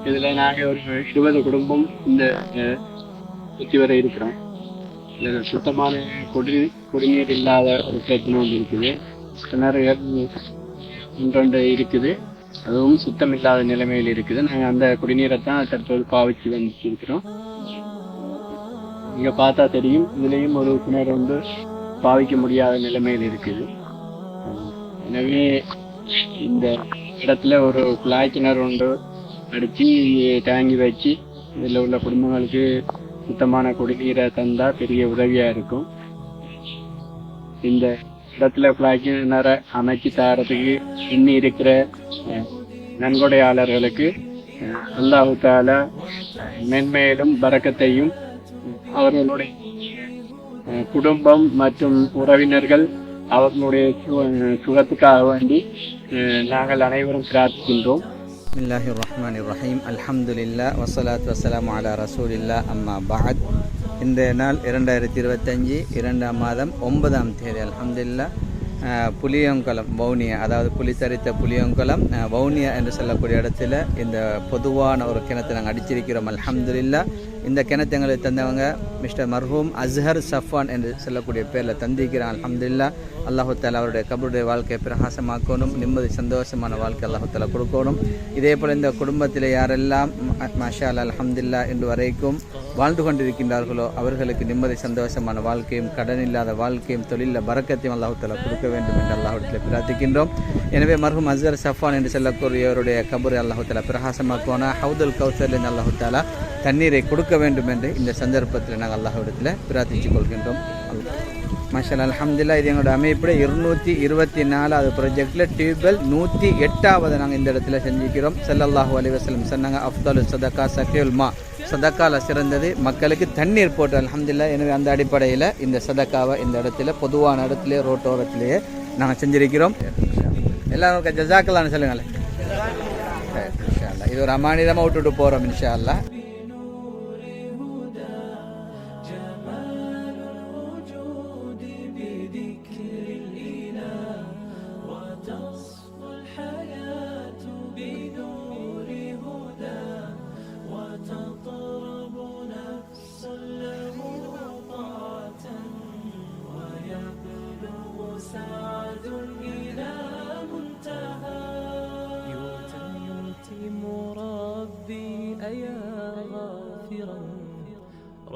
இதுல நாங்க ஒரு 20 குடும்பம் இந்த சுற்றி வர இருக்கிறோம். இதுல சுத்தமான குடிநீர் இல்லாத ஒரு பிரச்சனை ஒன்று இருக்குது. கிணறுகள் ஒன்றொன்று இருக்குது, அதுவும் சுத்தம் இல்லாத நிலைமையில் இருக்குது. நாங்க அந்த குடிநீரை தான் தற்போது பாவிச்சு வந்துட்டு இருக்கிறோம். இங்க பார்த்தா தெரியும், இதுலயும் ஒரு கிணறு ஒன்று பாவிக்க முடியாத நிலைமையில் இருக்குது. எனவே இந்த இடத்துல ஒரு குழாய் கிணறு ஒன்று அடிச்சு டேங்கி வச்சு இதில் உள்ள குடும்பங்களுக்கு சுத்தமான குடிநீரை தந்தா பெரிய உதவியா இருக்கும். இந்த இடத்துல குழாய் கிணறை அமைச்சு தரத்துக்கு இன்னி இருக்கிற நன்கொடையாளர்களுக்கு அல்லாஹ் தஆலா மென்மேலும் பரக்கத்தையும் அவர்களுடைய குடும்பம் மற்றும் உறவினர்கள் அவர்களுடைய சுகத்துக்காக வேண்டி நாங்கள் அனைவரும் பிரார்த்திக்கின்றோம். பிஸ்மில்லாஹிர் ரஹ்மானிர் ரஹீம். அல்ஹம்துலில்லாஹ் வஸ்ஸலாத்து வஸ்ஸலாமு அலா ரசூலில்லாஹ் அம்மா பஅத். இந்த நாள் 2025 2ஆம் மாதம் 9ஆம் தேதி. அல்ஹம்துலில்லாஹ் புளியங்குளம் வவுனியா, அதாவது புலித்தரித்த புளியங்குளம் வவுனியா என்று சொல்லக்கூடிய இடத்துல இந்த பொதுவான ஒரு கிணத்தை நாங்கள் அடிச்சிருக்கிறோம். அல்ஹம்துலில்லாஹ் இந்த கிணத்தை எங்களுக்கு தந்தவங்க மிஸ்டர் மர்ஹூம் அஸ்ஹர் சஃபான் என்று சொல்லக்கூடிய பேரில் தந்திக்கிறான். அல்ஹம்துலில்லாஹ் அல்லாஹு தஆலா அவருடைய கபருடைய வாழ்க்கையை பிரகாசமாக்கணும், நிம்மதி சந்தோஷமான வாழ்க்கை அல்லாஹு தஆலா கொடுக்கணும். இதே போல் இந்த குடும்பத்தில் யாரெல்லாம் மாஷா அல்லாஹ் அல்ஹம்துலில்லாஹ் இன்று வரைக்கும் வாழ்ந்து கொண்டிருக்கின்றார்களோ அவர்களுக்கு நிம்மதி சந்தோஷமான வாழ்க்கையும், கடன் இல்லாத வாழ்க்கையும், தொழிலில் பரக்கத்தையும் அல்லாஹு தஆலா கொடுக்க வேண்டும் என்று அல்லாஹ்விடத்தில் பிரார்த்திக்கின்றோம். எனவே மர்ஹூம் அஸ்ஹர் சஃபான் என்று சொல்லக்கூடியவருடைய கபரை அல்லாஹு தஆலா பிரகாசமாக்குவானா, ஹவுதுல் கௌசர்லேருந்து அல்லாஹு தஆலா தண்ணீரை கொடுக்க வேண்டும் என்று இந்த சந்தர்ப்பத்தில் நாங்கள் அல்லாஹ்விடத்தில் பிரார்த்தித்துக் கொள்கின்றோம். மாஷா அல்லாஹ் அல்ஹம்துலில்லாஹ். இது எங்களோட அமைப்பில் 224வது ப்ராஜெக்டில் டியூப்வெல் 108வது நாங்கள் இந்த இடத்துல செஞ்சுக்கிறோம். ஸல்லல்லாஹு அலைஹி வஸல்லம் சொன்னாங்க, அஃதலு சதகா சகியுல் மா, சதக்கால சிறந்தது மக்களுக்கு தண்ணீர் போட்டு. அல்ஹம்துலில்லாஹ். எனவே அந்த அடிப்படையில் இந்த சதக்காவை இந்த இடத்துல பொதுவான இடத்துல ரோட்டோரத்திலேயே நாங்கள் செஞ்சிருக்கிறோம். எல்லாரும் ஜஸாக்கல்லான்னு சொல்லுங்களேன். இன்ஷா அல்லாஹ் இது ஒரு அமானிதமாக விட்டுட்டு போகிறோம். இன்ஷா அல்லாஹ்.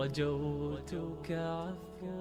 رجوتك عفوا